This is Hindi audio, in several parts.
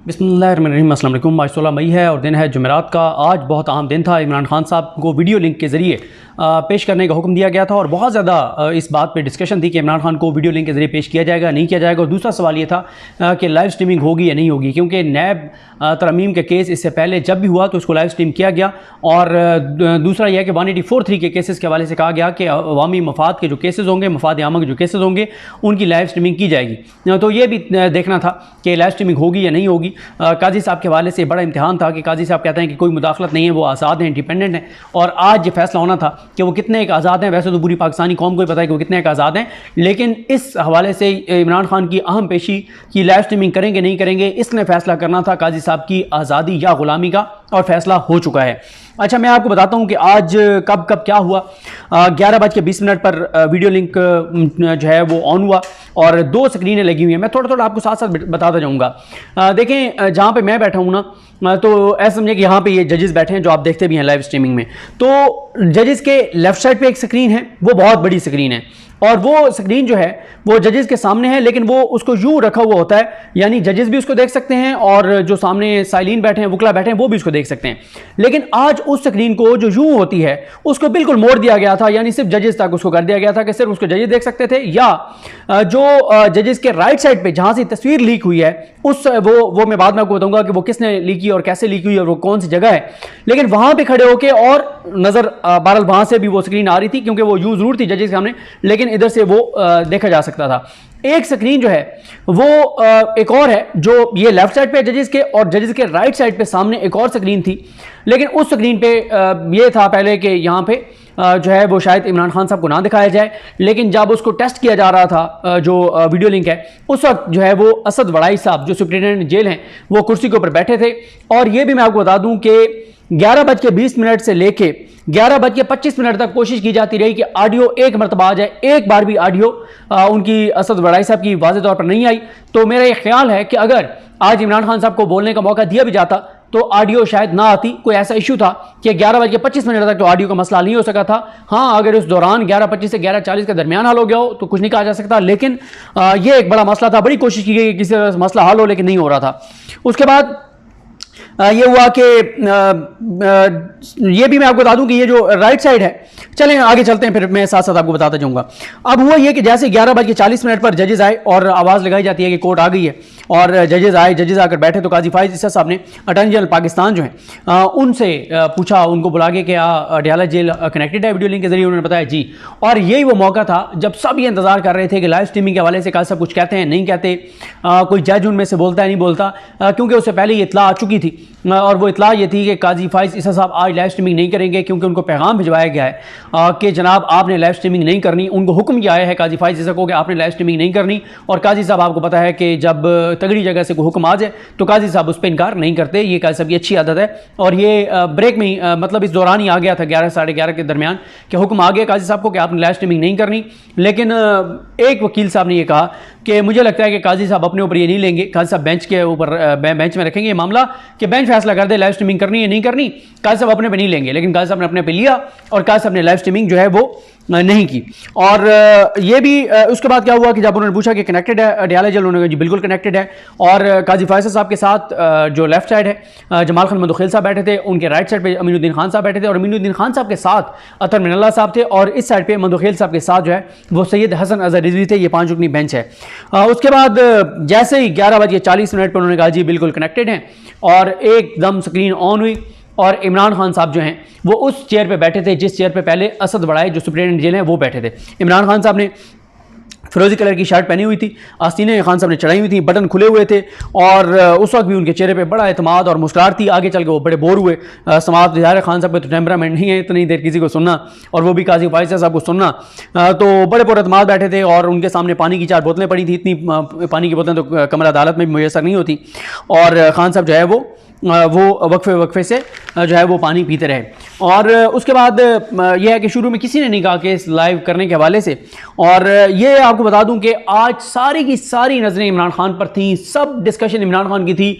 बिस्मिल्लाहिर्रहमानिर्रहीम। अस्सलाम वालेकुम। आज 16 मई है और दिन है जुमेरात का। आज बहुत अहम दिन था। इमरान खान साहब को वीडियो लिंक के ज़रिए पेश करने का हुक्म दिया गया था और बहुत ज़्यादा इस बात पे डिस्कशन थी कि इमरान खान को वीडियो लिंक के ज़रिए पेश किया जाएगा नहीं किया जाएगा। और दूसरा सवाल ये था कि लाइव स्ट्रीमिंग होगी या नहीं होगी, क्योंकि नैब तरमीम के केस इससे पहले जब भी हुआ तो उसको लाइव स्ट्रीम किया गया। और दूसरा यह है कि 184(3) के केसेस के हवाले से कहा गया कि अवामी मफाद के जो केसेस होंगे, मफाद आमा के जो केसेस होंगे, उनकी लाइव स्ट्रीमिंग की जाएगी। तो ये भी देखना था कि लाइव स्ट्रीमिंग होगी या नहीं होगी। काजी साहब के हवाले से बड़ा इम्तिहान था कि काजी साहब कहते हैं कि कोई मुदाखलत नहीं है, वो आज़ाद हैं, इंडिपेंडेंट हैं। और आज ये फैसला होना था कि वो कितने एक आज़ाद हैं। वैसे तो पूरी पाकिस्तानी कौम को ही पता है कि वो कितने एक आज़ाद हैं, लेकिन इस हवाले से इमरान खान की अहम पेशी की लाइव स्ट्रीमिंग करेंगे नहीं करेंगे, इसने फैसला करना था काजी साहब की आज़ादी या ग़ुलामी का, और फैसला हो चुका है। अच्छा, मैं आपको बताता हूं कि आज कब क्या हुआ। 11:20 पर वीडियो लिंक जो है वो ऑन हुआ और 2 स्क्रीनें लगी हुई हैं। मैं थोड़ा थोड़ा आपको साथ साथ बताता जाऊंगा। देखें, जहां पे मैं बैठा हूं ना, तो ऐसा समझे कि यहाँ पे ये जजेस बैठे हैं जो आप देखते भी हैं लाइव स्ट्रीमिंग में। तो जजेस के लेफ्ट साइड पे एक स्क्रीन है, वो बहुत बड़ी स्क्रीन है, और वो स्क्रीन जो है वो जजेस के सामने है, लेकिन वो उसको यूं रखा हुआ होता है, यानी जजेस भी उसको देख सकते हैं और जो सामने साइलिन बैठे हैं, वकला बैठे हैं, वो भी उसको देख सकते हैं। लेकिन आज उस स्क्रीन को जो यूं होती है उसको बिल्कुल मोड़ दिया गया था, यानी सिर्फ जजेस तक उसको कर दिया गया था कि सिर्फ उसको जजेस देख सकते थे, या जो जजेस के राइट साइड पे जहां से तस्वीर लीक हुई है उस वो मैं बाद में आपको बताऊंगा कि वो किसने लीक की और कैसे लीक हुई और वो कौन सी जगह है। लेकिन वहां पे खड़े होके और नजर बहरहाल वहां से भी वो स्क्रीन आ रही थी, क्योंकि वो यूं जरूर थी जजेस के सामने, लेकिन इधर से वो देखा जा सकता था। एक स्क्रीन जो है वो एक और है जो ये लेफ्ट साइड पे जजेस के, और जजेस के राइट साइड पे सामने एक और स्क्रीन थी। लेकिन उस स्क्रीन पे ये था पहले कि यहाँ पे जो है वो शायद इमरान खान साहब को ना दिखाया जाए, लेकिन जब उसको टेस्ट किया जा रहा था जो वीडियो लिंक है, उस वक्त जो है वो असद वड़ाई साहब जो सुप्रिटेंडेंट जेल हैं वो कुर्सी के ऊपर बैठे थे। और ये भी मैं आपको बता दूं कि 11:20 से लेके 11:25 तक कोशिश की जाती रही कि ऑडियो एक मरतबा आ जाए। एक बार भी ऑडियो उनकी असद वड़ाई साहब की वाज़ेह तौर पर नहीं आई। तो मेरा ये ख्याल है कि अगर आज इमरान खान साहब को बोलने का मौका दिया भी जाता तो ऑडियो शायद ना आती। कोई ऐसा इशू था कि 11:25 तक तो ऑडियो का मसला नहीं हो सका था। हाँ, अगर उस दौरान 11:25 से 11:40 के दरमियान हल हो गया हो तो कुछ नहीं कहा जा सकता, लेकिन ये एक बड़ा मसला था। बड़ी कोशिश की गई कि किसी तरह से मसला हल हो, लेकिन नहीं हो रहा था। उसके बाद ये हुआ कि ये भी मैं आपको बता दूं कि ये जो राइट साइड है, चलें आगे चलते हैं, फिर मैं साथ साथ आपको बताता जाऊंगा। अब हुआ ये कि जैसे 11:40 पर जजेस आए और आवाज़ लगाई जाती है कि कोर्ट आ गई है, और जजेस आए, जजेस आकर बैठे तो काजी फाइज इसा साहब ने अटॉर्नी जनरल पाकिस्तान जो है उनसे पूछा, उनको बुला के क्या अडयाला जेल कनेक्टेड है वीडियो लिंक के जरिए? उन्होंने बताया जी। और यही वो मौका था जब सब ये इंतजार कर रहे थे कि लाइव स्ट्रीमिंग के हवाले से काजी साहब कुछ कहते हैं नहीं कहते, कोई जज उनमें से बोलता है नहीं बोलता, क्योंकि उससे पहले ये इतला आ चुकी थी। और वो इतला ये थी कि काजी फाइज इसा साहब आज लाइव स्ट्रीमिंग नहीं करेंगे, क्योंकि उनको पैगाम भिजवाया गया है कि जनाब आपने लाइव स्ट्रीमिंग नहीं करनी। उनको हुक्म किया है काजी फाइज इसा को कि आपने लाइव स्ट्रीमिंग नहीं करनी। और काजी साहब आपको पता है कि जब तगड़ी जगह से कोई हुक्म आ जाए तो काजी साहब उस पर इनकार नहीं करते। ये काजी साहब की अच्छी आदत है। और ये ब्रेक में मतलब इस दौरान ही आ गया था 11 साढ़े 11 के दरमियान कि हुक्म आ गया काजी साहब को कि आपने लाइव स्ट्रीमिंग नहीं करनी। लेकिन एक वकील साहब ने यह कहा कि मुझे लगता है कि काजी साहब अपने ऊपर ये नहीं लेंगे, काजी साहब बेंच के ऊपर बेंच में रखेंगे ये मामला कि बेंच फैसला कर दे लाइव स्ट्रीमिंग करनी है नहीं करनी। काजी साहब अपने पे नहीं लेंगे, लेकिन काजी साहब ने अपने पे लिया और काजी साहब ने लाइव स्ट्रीमिंग जो है वो नहीं की। और ये भी उसके बाद क्या हुआ कि जब उन्होंने पूछा कि कनेक्टेड है अडयाला जेल, उन्होंने कहा जी बिल्कुल कनेक्टेड है। और काजी फैसल साहब के साथ जो लेफ्ट साइड है जमाल खान मंदोखेल साहब बैठे थे, उनके राइट साइड पे अमीनुद्दीन खान साहब बैठे थे, और अमीनुद्दीन खान साहब के साथ अतर मिनल्ला साहब थे, और इस साइड पे मंदोखेल साहब के साथ जो है वो सैयद हसन अजहर रिजवी थे। ये 5 रुकनी बेंच है। उसके बाद जैसे ही 11:40 पर उन्होंने कहा जी बिल्कुल कनेक्टेड हैं, और एकदम स्क्रीन ऑन हुई और इमरान खान साहब जो हैं वो उस चेयर पे बैठे थे जिस चेयर पे पहले असद वड़ाई जो सुप्रिटेंडेंट जेल हैं वो बैठे थे। इमरान खान साहब ने फिरोजी कलर की शर्ट पहनी हुई थी, आस्तीनें खान साहब ने चढ़ाई हुई थी, बटन खुले हुए थे, और उस वक्त भी उनके चेहरे पे बड़ा एतमाद और मुस्कुराहट थी। आगे चल के वो बड़े बोर हुए। समाअत ज़ाहिर खान साहब का तो टेम्परामेंट नहीं है इतनी देर किसी को सुनना, और वो भी काजी फाइज साहब को सुनना। तो बड़े पुरअतमाद बैठे थे, और उनके सामने पानी की 4 बोतलें पड़ी थी। इतनी पानी की बोतलें तो कमरा अदालत में भी मुयसर नहीं होती। और खान साहब जो है वो वो वक्फे से जो है वो पानी पीते रहे। और उसके बाद यह है कि शुरू में किसी ने नहीं कहा कि इस लाइव करने के हवाले से, और ये आपको बता दूं कि आज सारी की सारी नज़रें इमरान खान पर थी, सब डिस्कशन इमरान खान की थी।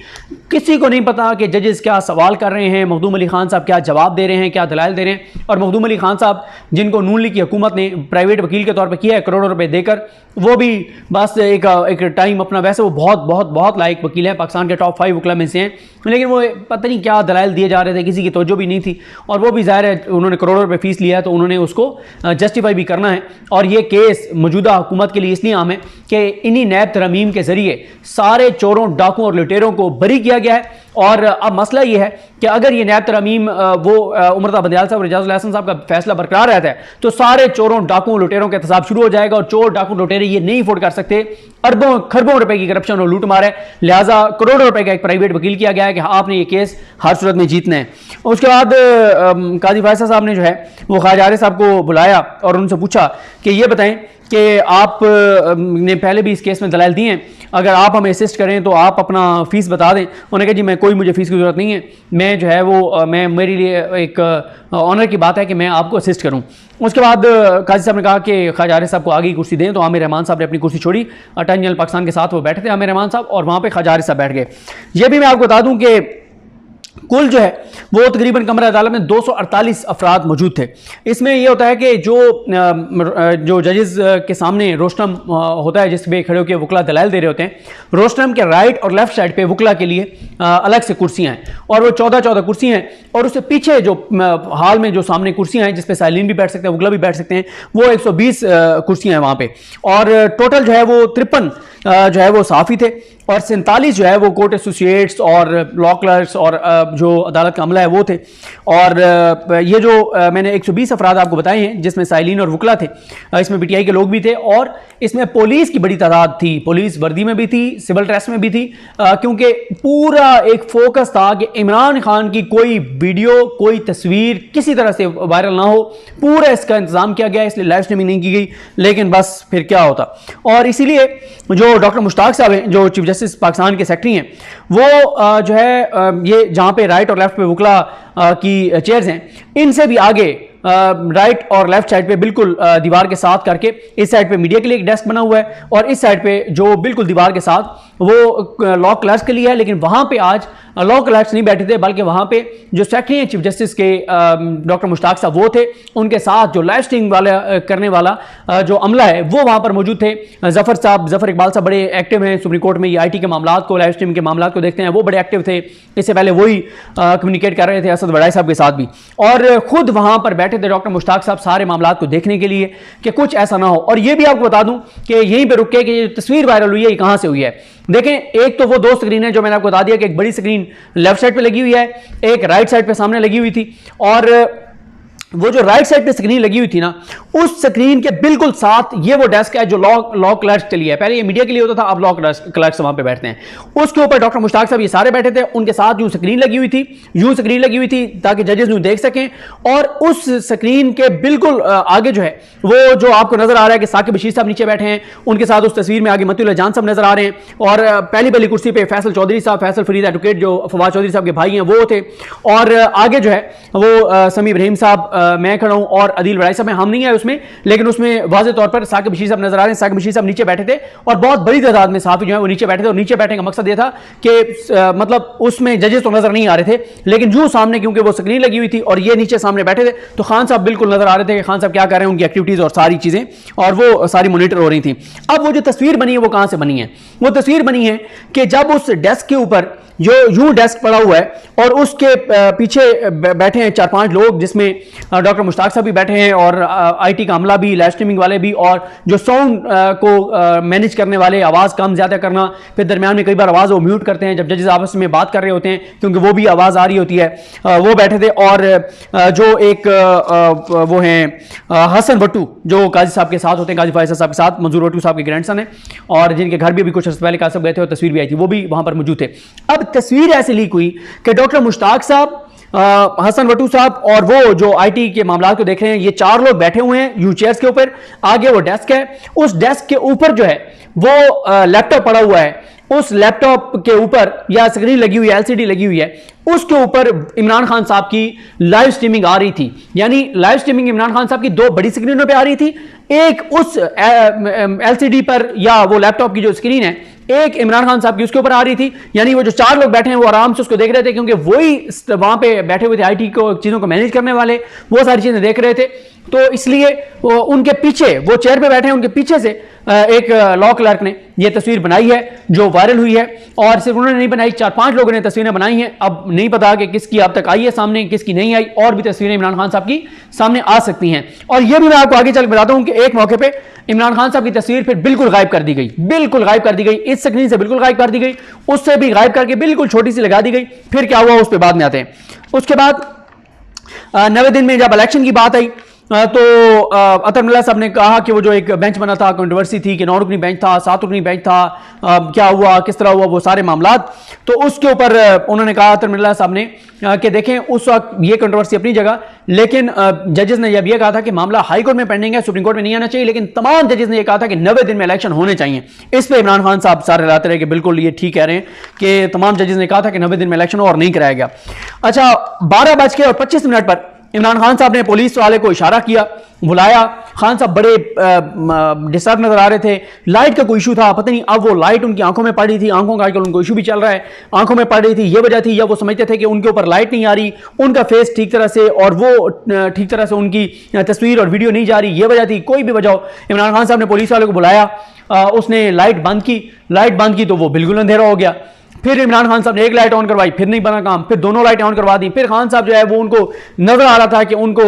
किसी को नहीं पता कि जजेस क्या सवाल कर रहे हैं, मखदूम अली खान साहब क्या जवाब दे रहे हैं, क्या दलाइल दे रहे हैं। और मखदूम अली खान साहब जिनको नून लीग की हुकूमत ने प्राइवेट वकील के तौर पर किया है करोड़ों रुपए देकर, वो भी बस एक टाइम अपना, वैसे वो बहुत बहुत बहुत लायक वकील हैं, पाकिस्तान के टॉप 5 वकील में से हैं, लेकिन वो पता नहीं क्या दलाइल दिए जा रहे थे, किसी की तवज्जो भी नहीं थी। और वो भी ज़ाहिर है उन्होंने करोड़ों रुपए फीस लिया है तो उन्होंने उसको जस्टिफाई भी करना है। और ये केस मौजूदा हुकूमत के लिए इसलिए आम है कि इन्हीं नैब तरमीम के जरिए सारे चोरों, डाकुओं और लुटेरों को बरी किया गया है। और अब मसला ये है कि अगर ये नैब तरमीम वो उमरता बंदियाल साहब और एजाजुल हसन साहब का फैसला बरकरार रहता है तो सारे चोरों, डाकुओं, लुटेरों का एहतसाब शुरू हो जाएगा। और चोर, डाकू, लुटेरे ये नहीं अफोर्ड कर सकते, अरबों खरबों रुपए की करप्शन और लूट मार है, लिहाजा करोड़ों रुपए का एक प्राइवेट वकील किया गया है कि आपने ये केस हर सूरत में जीतना है। उसके बाद काजी फैसल साहब ने जो है वो ख्वाजा आरिफ साहब को बुलाया और उनसे पूछा कि ये बताएं कि आप ने पहले भी इस केस में दलाइल दिए हैं, अगर आप हमें असिस्ट करें तो आप अपना फ़ीस बता दें। उन्होंने कहा जी मैं कोई मुझे फ़ीस की ज़रूरत नहीं है, मैं जो है वो मैं मेरे लिए एक ऑनर की बात है कि मैं आपको असिस्ट करूं। उसके बाद काजी साहब ने कहा कि ख्वाजा आरिफ साहब को आगे कुर्सी दें, तो आमिर रहमान साहब ने अपनी कुर्सी छोड़ी, अटॉर्नी जनरल पाकिस्तान के साथ वो बैठे थे आमिर रहमान साहब, और वहाँ पर ख्वाजा आरिफ साहब बैठ गए। ये भी मैं आपको बता दूँ कि कुल जो है वो तकरीबन कमरा अदालत में 248 अफराद मौजूद थे। इसमें यह होता है कि जो जजेस के सामने रोस्टम होता है जिस पे खड़े होकर वकला दलाइल दे रहे होते हैं, रोस्टम के राइट और लेफ्ट साइड पे वकला के लिए अलग से कुर्सियां हैं, और वो 14 कुर्सियां हैं। और उससे पीछे जो हाल में जो सामने कुर्सियां हैं जिसपे साइलिन भी बैठ सकते हैं, वकला भी बैठ सकते हैं, वो 120 कुर्सियां हैं वहाँ पे। और टोटल जो है वो 53 जो है वो साफ़ी थे, और 47 जो है वो कोर्ट एसोसिएट्स और लॉ क्लर्क्स और जो अदालत का अमला है वो थे। और ये जो मैंने 120 अफराद आपको बताए हैं जिसमें साइलिन और वकला थे, इसमें पीटीआई के लोग भी थे, और इसमें पुलिस की बड़ी तादाद थी, पुलिस वर्दी में भी थी, सिविल ड्रेस में भी थी, क्योंकि पूरा एक फोकस था कि इमरान खान की कोई वीडियो, कोई तस्वीर किसी तरह से वायरल ना हो। पूरा इसका इंतजाम किया गया, इसलिए लाइव स्ट्रीमिंग नहीं की गई, लेकिन बस फिर क्या होता। और इसीलिए जो डॉक्टर मुश्ताक साहब हैं जो चीफ जस्टिस पाकिस्तान के सेक्रेटरी हैं, वो जो है ये जहां पे राइट और लेफ्ट पे वकला की चेयर्स हैं, इनसे भी आगे राइट और लेफ्ट साइड पे बिल्कुल दीवार के साथ करके, इस साइड पे मीडिया के लिए एक डेस्क बना हुआ है, और इस साइड पे जो बिल्कुल दीवार के साथ वो लॉ क्लर्क्स के लिए है। लेकिन वहां पे आज लॉ क्लर्क्स नहीं बैठे थे, बल्कि वहां पे जो सेक्रेटरी हैं चीफ जस्टिस के डॉक्टर मुश्ताक साहब वो थे, उनके साथ जो लाइव स्ट्रीमिंग वाला करने वाला जो अमला है वो वहां पर मौजूद थे। जफर साहब, जफर इकबाल साहब बड़े एक्टिव हैं सुप्रीम कोर्ट में, ये IT के मामला को, लाइव स्ट्रीमिंग के मामला को देखते हैं, वो बड़े एक्टिव थे। इससे पहले वही कम्युनिकेट कर रहे थे असद वड़ाई साहब के साथ भी, और खुद वहां पर बैठे थे डॉक्टर मुश्ताक साहब सारे मामला को देखने के लिए कि कुछ ऐसा ना हो। और ये भी आपको बता दूं कि यहीं पे रुक के कि ये तस्वीर वायरल हुई है, ये कहां से हुई है। देखें, एक तो वो 2 स्क्रीन है जो मैंने आपको बता दिया कि एक बड़ी स्क्रीन लेफ्ट साइड पे लगी हुई है, एक राइट साइड पे सामने लगी हुई थी, और वो जो राइट साइड पे स्क्रीन लगी हुई थी ना, उस स्क्रीन के बिल्कुल साथ ये वो डेस्क है जो लॉ क्लर्क्स के लिए है। पहले ये मीडिया के लिए होता था, अब लॉ क्लर्क्स वहां पे बैठते हैं। उसके ऊपर डॉक्टर मुश्ताक साहब ये सारे बैठे थे, उनके साथ यूं स्क्रीन लगी हुई थी, ताकि जजेस यूं देख सकें। और उस स्क्रीन के बिल्कुल आगे जो है वो जो आपको नजर आ रहा है कि साकिब बशीर साहब नीचे बैठे हैं, उनके साथ उस तस्वीर में आगे मतीउल्लाह जान साहब नजर आ रहे हैं, और पहली कुर्सी पे फैसल चौधरी साहब, फैसल फरीद एडवोकेट जो फवाद चौधरी साहब के भाई हैं वो थे, और आगे जो है वो समी इब्राहिम साहब, मैं खड़ा हूं, और अदील वड़ाई साहब, हम नहीं आए उसमें, लेकिन उसमें वाज़े तौर पर साकिब बशीर साहब नजर आ रहे हैं। साकिब बशीर साहब नीचे बैठे थे, और बहुत बड़ी तादाद में साफी जो है वो नीचे बैठे थे। और नीचे बैठने का मकसद ये था कि मतलब उसमें जजेस तो नजर नहीं आ रहे थे, लेकिन जो सामने क्योंकि वो स्क्रीन लगी हुई थी और ये नीचे सामने बैठे थे, तो खान साहब बिल्कुल नजर आ रहे थे कि खान साहब क्या कर रहे हैं, उनकी एक्टिविटीज और सारी चीजें, और वो सारी मॉनिटर हो रही थी। अब वो जो तस्वीर बनी है वो कहां से बनी है? वो तस्वीर बनी है कि जब उस डेस्क के ऊपर जो यूं डेस्क पड़ा हुआ है और उसके पीछे बैठे हैं 4-5 लोग, जिसमें डॉक्टर मुश्ताक साहब भी बैठे हैं, और IT का अमला भी, लाइव स्ट्रीमिंग वाले भी, और जो साउंड को मैनेज करने वाले, आवाज़ कम ज़्यादा करना, फिर दरमियान में कई बार आवाज़ वो म्यूट करते हैं जब जजेस आपस में बात कर रहे होते हैं, क्योंकि वो भी आवाज़ आ रही होती है, वो बैठे थे। और जो एक वो हैं हसन वट्टू जो काजी साहब के साथ होते हैं, काजी फैसल साहब के साथ, मंजूर वट्टू साहब के ग्रैंडसन है, और जिनके घर भी अभी कुछ अर्से पहले काजी साहब गए थे और तस्वीर भी आई थी, वो भी वहाँ पर मौजूद थे। अब तस्वीर ऐसे लीक हुई कि डॉक्टर मुश्ताक साहब, हसन वट्टू साहब और वो जो IT के मामला को देख रहे हैं, ये 4 लोग बैठे हुए हैं यू चेयर्स के ऊपर, आगे वो डेस्क है, उस डेस्क के ऊपर जो है वो लैपटॉप पड़ा हुआ है, उस लैपटॉप के ऊपर या स्क्रीन लगी हुई है, एलसीडी लगी हुई है, उसके ऊपर इमरान खान साहब की लाइव स्ट्रीमिंग आ रही थी। यानी लाइव स्ट्रीमिंग इमरान खान साहब की दो बड़ी स्क्रीनों पे आ रही थी, एक उस एलसीडी पर या वो लैपटॉप की जो स्क्रीन है, एक इमरान खान साहब की उसके ऊपर आ रही थी। यानी वो जो 4 लोग बैठे हैं वो आराम से उसको देख रहे थे, क्योंकि वही वहां पे बैठे हुए थे आईटी को चीजों को मैनेज करने वाले, वो सारी चीजें देख रहे थे। तो इसलिए उनके पीछे, वो चेयर पे बैठे हैं, उनके पीछे से एक लॉ क्लर्क ने यह तस्वीर बनाई है जो वायरल हुई है। और सिर्फ उन्होंने नहीं बनाई, 4-5 लोगों ने तस्वीरें बनाई हैं। अब नहीं पता कि किसकी अब तक आई है सामने, किसकी नहीं आई। और भी तस्वीरें इमरान खान साहब की सामने आ सकती हैं। और यह भी मैं आपको आगे चल बताता हूं कि एक मौके पे इमरान खान साहब की तस्वीर फिर बिल्कुल गायब कर दी गई, बिल्कुल गायब कर दी गई, इस स्क्रीन से बिल्कुल गायब कर दी गई, उससे भी गायब करके बिल्कुल छोटी सी लगा दी गई। फिर क्या हुआ उस पर बाद में आते हैं। उसके बाद 90 दिन में जब इलेक्शन की बात आई तो अतर मिल्ला साहब ने कहा कि वो जो एक बेंच बना था, कंट्रोवर्सी थी कि 9 रुकनी बेंच था, 7 रुकनी बेंच था, क्या हुआ, किस तरह हुआ, वो सारे मामलात। तो उसके ऊपर उन्होंने कहा अतर मिल्ला साहब ने कि देखें उस वक्त ये कंट्रोवर्सी अपनी जगह, लेकिन जजेस ने जब यह कहा था कि मामला हाई कोर्ट में पेंडिंग है, सुप्रीम कोर्ट में नहीं आना चाहिए, लेकिन तमाम जजेस ने यह कहा था कि 90 दिन में इलेक्शन होने चाहिए। इस पर इमरान खान साहब सारे लाते रहे कि बिल्कुल ये ठीक कह रहे हैं कि तमाम जजेस ने कहा था कि 90 दिन में इलेक्शन और नहीं कराया गया। अच्छा, 12:25 पर इमरान खान साहब ने पुलिस वाले को इशारा किया, बुलाया। खान साहब बड़े डिस्टर्ब नजर आ रहे थे, लाइट का कोई इशू था, पता नहीं अब वो लाइट उनकी आंखों में पड़ रही थी, आंखों का आजकल उनको इशू भी चल रहा है, आंखों में पड़ रही थी, ये वजह थी, या वो समझते थे कि उनके ऊपर लाइट नहीं आ रही, उनका फेस ठीक तरह से और वो ठीक तरह से उनकी तस्वीर और वीडियो नहीं जा रही, ये वजह थी, कोई भी वजह हो। इमरान खान साहब ने पुलिस वाले को बुलाया, उसने लाइट बंद की तो वो बिल्कुल अंधेरा हो गया। फिर इमरान खान साहब ने एक लाइट ऑन करवाई, फिर नहीं बना काम, फिर दोनों लाइटें ऑन करवा दी। फिर खान साहब जो है वो उनको नजर आ रहा था कि उनको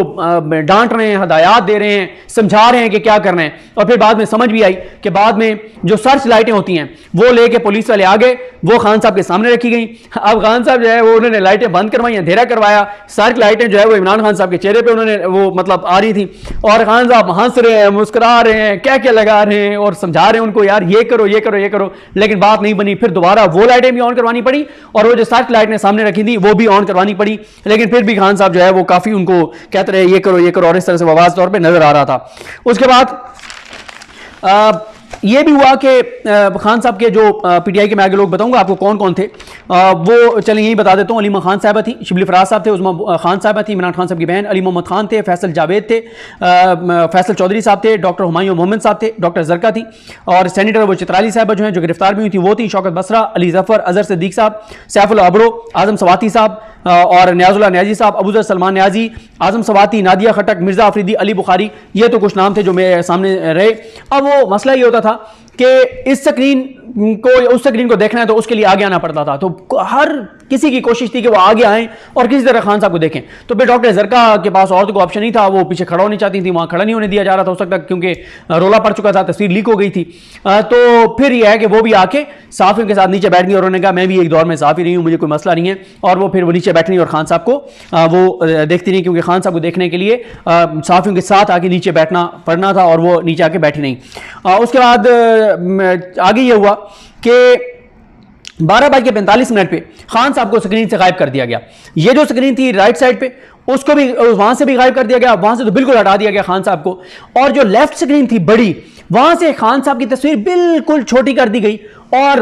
डांट रहे हैं, हदायत दे रहे हैं, समझा रहे हैं कि क्या करना है। और फिर बाद में समझ भी आई कि बाद में जो सर्च लाइटें होती हैं वो लेके पुलिस वाले आ गए, वो खान साहब के सामने रखी गई। अब खान साहब जो है वो उन्होंने लाइटें बंद करवाई, अंधेरा करवाया। सर्च लाइटें जो है वो इमरान खान साहब के चेहरे पर उन्होंने वो मतलब आ रही थी, और खान साहब हंस रहे हैं, मुस्कुरा रहे हैं, क्या क्या लगा रहे हैं और समझा रहे हैं उनको, यार ये करो ये करो ये करो, लेकिन बात नहीं बनी। फिर दोबारा वो लाइटें भी ऑन करवानी पड़ी और वो जो सर्च लाइट ने सामने रखी थी वो भी ऑन करवानी पड़ी, लेकिन फिर भी खान साहब जो है वो काफी उनको कहते रहे ये करो, और इस तरह से वाज तौर पे नजर आ रहा था। उसके बाद ये भी हुआ कि खान साहब के जो पीटीआई के मैं आगे लोग बताऊंगा आपको कौन कौन थे, वो चलिए यही बता देता हूँ। अलीमा खान साहबा थी, शिबली फराज साहब थे, उस्मा खान साहबा थी, इमरान खान साहब की बहन, अली मोहम्मद खान थे, फैसल जावेद थे, फैसल चौधरी साहब थे, डॉक्टर हुमायूं मोहम्मद साहब थे, डॉक्टर जरका थी, और सेनेटर वो चित्राली साहबा जो हैं जो गिरफ्तार भी हुई थी वो थी, शौकत बसरा, अली जफर, अजहर सिद्दीक साहब, सैफुल अबरो, आजम सवाती साहब और न्याजुल्लाह न्याजी साहब, अबूजर सलमान न्याजी, आजम सवाती, नादिया खटक, मिर्जा अफरीदी, अली बुखारी, ये तो कुछ नाम थे जो मेरे सामने रहे। अब वो मसला ये होता था कि इस स्क्रीन को उस स्क्रीन को देखना है तो उसके लिए आगे आना पड़ता था, तो हर किसी की कोशिश थी कि वो आगे आएं और किसी तरह खान साहब को देखें। तो फिर डॉक्टर जरका के पास और तो कोई ऑप्शन नहीं था, वो पीछे खड़ा होनी चाहती थी, वहां खड़ा नहीं होने दिया जा रहा था उस वक्त, क्योंकि रोला पड़ चुका था, तस्वीर लीक हो गई थी। तो फिर यह है कि वो भी आके साफियों के साथ नीचे बैठ गई और उन्होंने कहा मैं भी एक दौर में साफी रही हूँ, मुझे कोई मसला नहीं है। और वो फिर वो नीचे बैठ रही और खान साहब को वो देखती रही, क्योंकि खान साहब को देखने के लिए साफियों के साथ आके नीचे बैठना पड़ना था और वो नीचे आके बैठी नहीं। उसके बाद आगे ये हुआ कि 12:45 पे खान साहब को स्क्रीन से गायब कर दिया गया। ये जो स्क्रीन थी राइट साइड पे उसको भी वहां से भी गायब कर दिया गया, वहां से तो बिल्कुल हटा दिया गया खान साहब को। और जो लेफ्ट स्क्रीन थी बड़ी, वहां से खान साहब की तस्वीर बिल्कुल छोटी कर दी गई और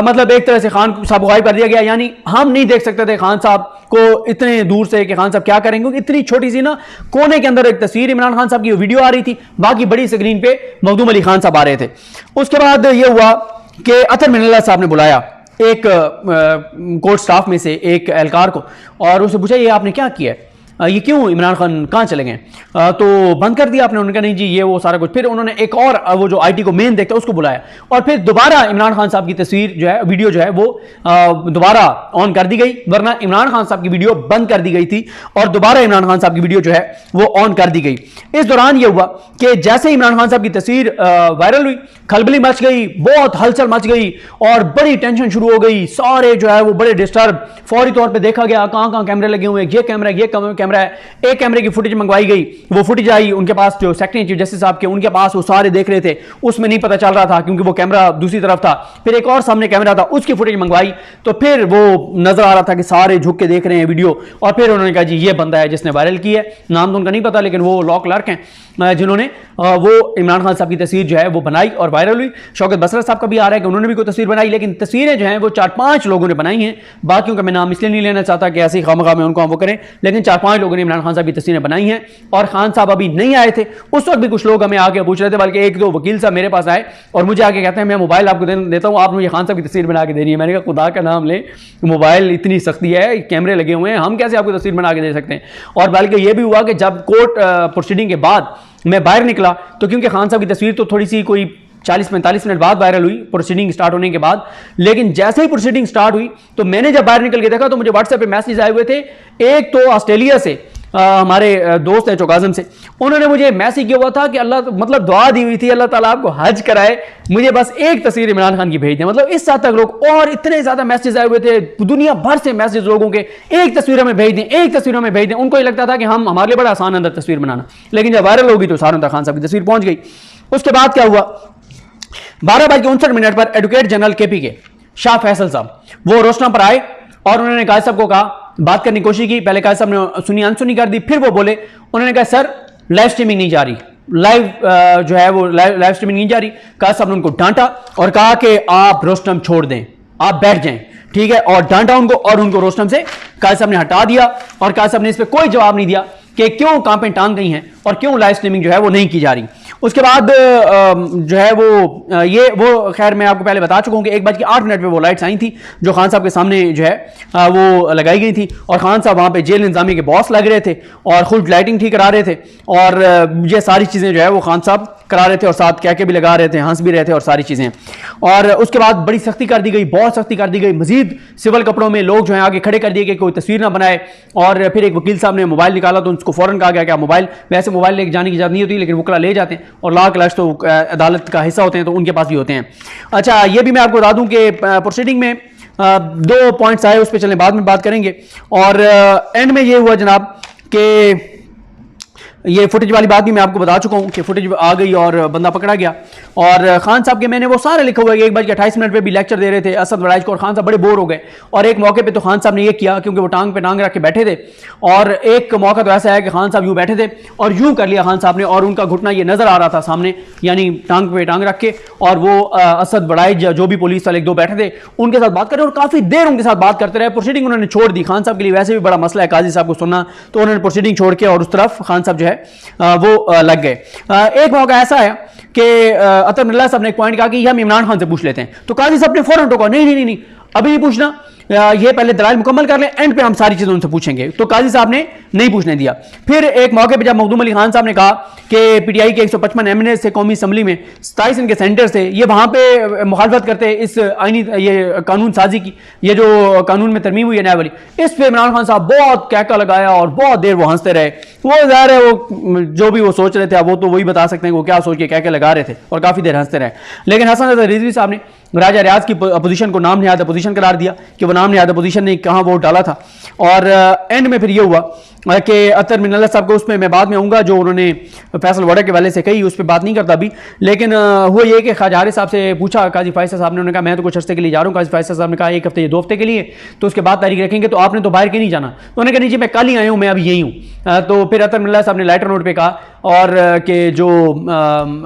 मतलब एक तरह से खान साहब को गायब कर दिया गया। यानी हम नहीं देख सकते थे खान साहब को इतने दूर से कि खान साहब क्या करेंगे, क्योंकि इतनी छोटी सी ना कोने के अंदर एक तस्वीर इमरान खान साहब की वीडियो आ रही थी, बाकी बड़ी स्क्रीन पे मखदूम अली खान साहब आ रहे थे। उसके बाद यह हुआ कि अतर मिनल्ला साहब ने बुलाया एक कोर्ट स्टाफ में से एक एहलकार को और उससे पूछा ये आपने क्या किया है, ये क्यों इमरान खान कहाँ चले गए, तो बंद कर दिया आपने। उन्होंने कहा नहीं जी ये वो सारा कुछ। फिर उन्होंने एक और वो जो आईटी को मेन देखता है उसको बुलाया और फिर दोबारा इमरान खान साहब की तस्वीर जो है वीडियो जो है वो दोबारा ऑन कर दी गई, वरना इमरान खान साहब की वीडियो बंद कर दी गई थी और दोबारा इमरान खान साहब की वीडियो जो है वो ऑन कर दी गई। इस दौरान ये हुआ कि जैसे इमरान खान साहब की तस्वीर वायरल हुई, खलबली मच गई, बहुत हलचल मच गई और बड़ी टेंशन शुरू हो गई। सारे जो है वो बड़े डिस्टर्ब, फौरी तौर पर देखा गया कहाँ कहाँ कैमरे लगे हुए हैं, ये कैमरा कैमरा है, एक कैमरे की फुटेज मंगवाई गई, वो फुटेज आई, उनके पास जो सेक्रेटरी चीफ जस्टिस साहब के उनके पास वो सारे देख रहे थे, उसमें नहीं पता चल रहा था क्योंकि वो कैमरा दूसरी तरफ था। फिर एक और सामने कैमरा था, उसकी फुटेज मंगवाई तो फिर वो नजर आ रहा था कि सारे झुक के देख रहे हैं वीडियो, और फिर उन्होंने कहा जी ये बंदा है जिसने वायरल की है, नाम तो उनका नहीं पता लेकिन वो लॉ क्लर्क हैं जिन्होंने वो इमरान खान साहब की तस्वीर जो है वो बनाई और वायरल हुई। शौकत बसरा साहब का भी आ रहा है कि उन्होंने भी कोई तस्वीर बनाई, लेकिन तस्वीरें जो हैं वो 4-5 लोगों ने बनाई हैं, बाकियों का मैं नाम इसलिए नहीं लेना चाहता कि ऐसे ही खामखा में उनको हम वो करें, लेकिन 4-5 लोगों ने इमरान खान साहब की तस्वीरें बनाई हैं। और खान साहब अभी नहीं आए थे, उस वक्त भी कुछ लोग हमें आके पूछ रहे थे, बल्कि एक दो वकील साहब मेरे पास आए और मुझे आके कहते हैं मैं मोबाइल आपको देता हूँ, आप मुझे खान साहब की तस्वीर बना के दे रही है। मैंने कहा खुदा का नाम ले, मोबाइल इतनी सख्ती है, कैमरे लगे हुए हैं, हम कैसे आपको तस्वीर बना के दे सकते हैं। और बल्कि ये भी हुआ कि जब कोर्ट प्रोसीडिंग के बाद मैं बाहर निकला तो क्योंकि खान साहब की तस्वीर तो थोड़ी सी कोई 40-45 मिनट बाद वायरल हुई प्रोसीडिंग स्टार्ट होने के बाद, लेकिन जैसे ही प्रोसीडिंग स्टार्ट हुई तो मैंने जब बाहर निकल के देखा तो मुझे व्हाट्सएप पे मैसेज आए हुए थे। एक तो ऑस्ट्रेलिया से हमारे दोस्त हैं चौकाजम से, उन्होंने मुझे मैसेज किया हुआ था कि अल्लाह मतलब दुआ दी हुई थी अल्लाह ताला आपको हज कराए, मुझे बस एक तस्वीर इमरान खान की भेज दें। मतलब इस हद तक लोग, और इतने ज्यादा मैसेज आए हुए थे दुनिया भर से मैसेज लोगों के, एक तस्वीर में भेज दें, एक तस्वीर में भेज दें। उनको ये लगता था कि हमारे लिए बड़ा आसान अंदर तस्वीर बनाना, लेकिन जब वायरल होगी तो सारों तक खान साहब की तस्वीर पहुंच गई। उसके बाद क्या हुआ, 12:59 पर एडवोकेट जनरल केपी के शाह फैसल साहब वो रोशना पर आए और उन्होंने कायद साहब को कहा, बात करने की कोशिश की, पहले कायद साहब ने सुनी अनसुनी कर दी, फिर वो बोले, उन्होंने कहा सर लाइव स्ट्रीमिंग नहीं जा रही, लाइव जो है वो लाइव स्ट्रीमिंग नहीं जा रही। कायद साहब ने उनको डांटा और कहा कि आप रोस्टम छोड़ दें, आप बैठ जाएं, ठीक है, और डांटा उनको और उनको रोस्टम से कायद साहब ने हटा दिया। और कायद साहब ने इस पर कोई जवाब नहीं दिया कि क्यों कांपें टांग गई हैं और क्यों लाइव स्ट्रीमिंग जो है वो नहीं की जा रही। उसके बाद जो है वो खैर मैं आपको पहले बता चुका हूं कि 1:08 पे वो लाइट्स आई थी जो खान साहब के सामने जो है वो लगाई गई थी, और खान साहब वहां पे जेल इंतजामी के बॉस लग रहे थे और खुद लाइटिंग ठीक करा रहे थे, और ये सारी चीजें जो है वो खान साहब करा रहे थे और साथ क्या भी लगा रहे थे, हंस भी रहे थे और सारी चीजें। और उसके बाद बड़ी सख्ती कर दी गई, बहुत सख्ती कर दी गई, मजीद सिविल कपड़ों में लोग जो है आगे खड़े कर दिए कि कोई तस्वीर ना बनाए। और फिर एक वकील साहब ने मोबाइल निकाला तो उसको फौरन कहा गया कि मोबाइल, वैसे मोबाइल लेके जाने की इजाजत नहीं होती लेकिन वकला ले जाते हैं और लाख लाख तो अदालत का हिस्सा होते हैं तो उनके पास भी होते हैं। अच्छा, ये भी मैं आपको बता दूं कि प्रोसीडिंग में 2 पॉइंट्स आए, उस पर चलें बाद में बात करेंगे। और एंड में ये हुआ जनाब कि ये फुटेज वाली बात भी मैं आपको बता चुका हूं कि फुटेज आ गई और बंदा पकड़ा गया। और खान साहब के मैंने वो सारे लिखा हुआ है, 1:28 पे भी लेक्चर दे रहे थे असद वड़ाइच को, और खान साहब बड़े बोर हो गए। और एक मौके पे तो खान साहब ने ये किया, क्योंकि वो टांग पे टांग रख के बैठे थे, और एक मौका तो ऐसा है कि खान साहब यूं बैठे थे और यूं कर लिया खान साहब ने, और उनका घुटना ये नजर आ रहा था सामने, यानी टांग पे टांग रख के, और वो असद वड़ाइच जो भी पुलिस वाले 1-2 बैठे थे उनके साथ बात कर रहे और काफी देर उनके साथ बात करते रहे। प्रोसीडिंग उन्होंने छोड़ दी, खान साहब के लिए वैसे भी बड़ा मसला है काजी साहब को सुनना, तो उन्होंने प्रोसीडिंग छोड़ के और उस तरफ खान साहब जो है वो लग गए। एक मौका ऐसा है कि अतर मिल्ला साहब ने एक पॉइंट कहा कि हम इमरान खान से पूछ लेते हैं, तो काजी साहब ने फौरन टोका, नहीं अभी नहीं पूछना, ये पहले दलाइल मुकम्मल कर लें, एंड पे हम सारी चीजें उनसे पूछेंगे। तो काजी साहब ने नहीं पूछने दिया। फिर एक मौके पे जब मखदूम अली खान साहब ने कहा कि पीटीआई के 155 एमएनए से कौमी असम्बली में 27 इनके सेंटर से ये वहां पे मुखालफत करते हैं इस आईनी ये कानून साजी की, ये जो कानून में तरमीम हुई है नया वाली, इस पे इमरान खान साहब बहुत कहका लगाया और बहुत देर वो हंसते रहे। वो ज़ाहिर है वो जो भी वो सोच रहे थे वो तो वही बता सकते हैं वो क्या सोच के कहके लगा रहे थे, और काफी देर हंसते रहे। लेकिन हसन रज़ा रिजवी साहब ने राजा रियाज की अपोजिशन को नाम नहाद अपोजिशन करार दिया कि वो नाम नहाद अपोजिशन ने कहाँ वोट डाला था। और एंड में फिर ये हुआ कि अतर मिनल्ला साहब को, उसमें मैं बाद में आऊँगा, जो उन्होंने फैसल वड़ा के वाले से कही उस पर बात नहीं करता अभी, लेकिन हुआ ये कि ख्वाजा हारिस साहब से पूछा काजी फैसल साहब ने, उन्होंने कहा मैं तो कुछ अर्से के लिए जा रहा हूँ। काजी फैसल साहब ने कहा 1 हफ्ते 2 हफ्ते के लिए, तो उसके बाद तारीख रखेंगे, तो आपने तो बाहर के नहीं जाना। तो उन्होंने कहा नहीं जी मैं कल ही आया हूँ, मैं अभी यही हूँ। तो फिर अतर मिनल्ला साहब ने लाइटर नोट पर कहा और कि जो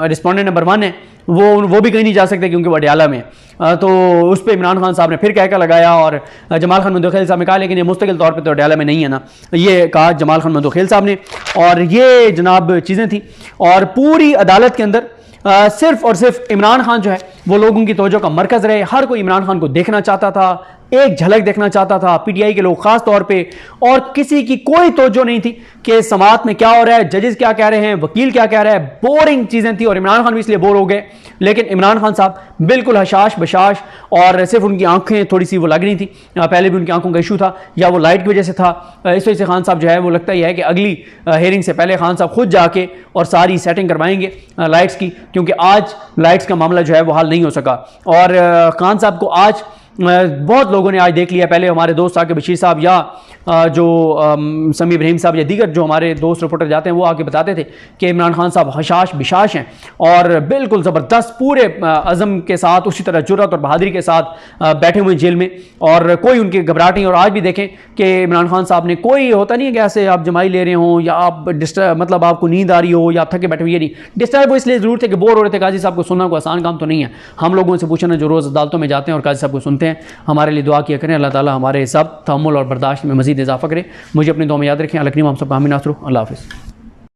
रिस्पॉन्डेंट नंबर 1 है वो भी कहीं नहीं जा सकते क्योंकि वो अडयाला में। तो उस पर इमरान खान साहब ने फिर कहकर लगाया, और जमाल खान मंदोखेल साहब ने कहा लेकिन ये मुस्तकिल तौर पे तो अडयाला में नहीं है ना, ये कहा जमाल खान मंदोखेल साहब ने। और ये जनाब चीज़ें थी, और पूरी अदालत के अंदर सिर्फ और सिर्फ इमरान खान जो है वो लोगों की तवज्जो का मरकज़ रहे। हर कोई इमरान खान को देखना चाहता था, एक झलक देखना चाहता था, पीटीआई के लोग खास तौर पे, और किसी की कोई तवज्जो नहीं थी कि समात में क्या हो रहा है, जजेस क्या कह रहे हैं, वकील क्या कह रहा है, बोरिंग चीजें थी, और इमरान खान भी इसलिए बोर हो गए। लेकिन इमरान खान साहब बिल्कुल हशाश बशाश, और सिर्फ उनकी आंखें थोड़ी सी वो लग रही थी, पहले भी उनकी आंखों का इशू था या वो लाइट की वजह से था, इस वजह से खान साहब जो है वो लगता ही है कि अगली हेयरिंग से पहले खान साहब खुद जाके और सारी सेटिंग करवाएंगे लाइट्स की, क्योंकि आज लाइट्स का मामला जो है वो हल नहीं हो सका। और खान साहब को आज बहुत लोगों ने आज देख लिया, पहले हमारे दोस्त आके बशीर साहब या जो समी इब्राहिम साहब या दीगर जो हमारे दोस्त रिपोर्टर जाते हैं वो आके बताते थे कि इमरान खान साहब हशाश बिशाश हैं और बिल्कुल ज़बरदस्त पूरे अज़म के साथ, उसी तरह जुर्रत और बहादुरी के साथ बैठे हुए जेल में और कोई उनकी घबराहट नहीं। और आज भी देखें कि इमरान खान साहब ने, कोई होता नहीं है कि ऐसे आप जमाई ले रहे हों या आप डिस्टर्ब, मतलब आपको नींद आ रही हो या आप थके बैठे हुए, ये नहीं डिस्टर्ब हो इसलिए ज़रूर थे कि बोर हो रहे थे। काजी साहब को सुनना कोई आसान काम तो नहीं है। हम लोगों से पूछना जो रोज़ अदालतों में जाते हैं और काजी साहब को सुनते हैं, हमारे लिए दुआ किया करें, अल्लाह ताला हमारे सब तहम्मुल और बर्दाश्त में मज़ीद इजाफ़ा करे। मुझे अपनी दुआ में याद रखें। अल्लाह करीम हम सब का आमीन। अल्लाह हाफ़िज़।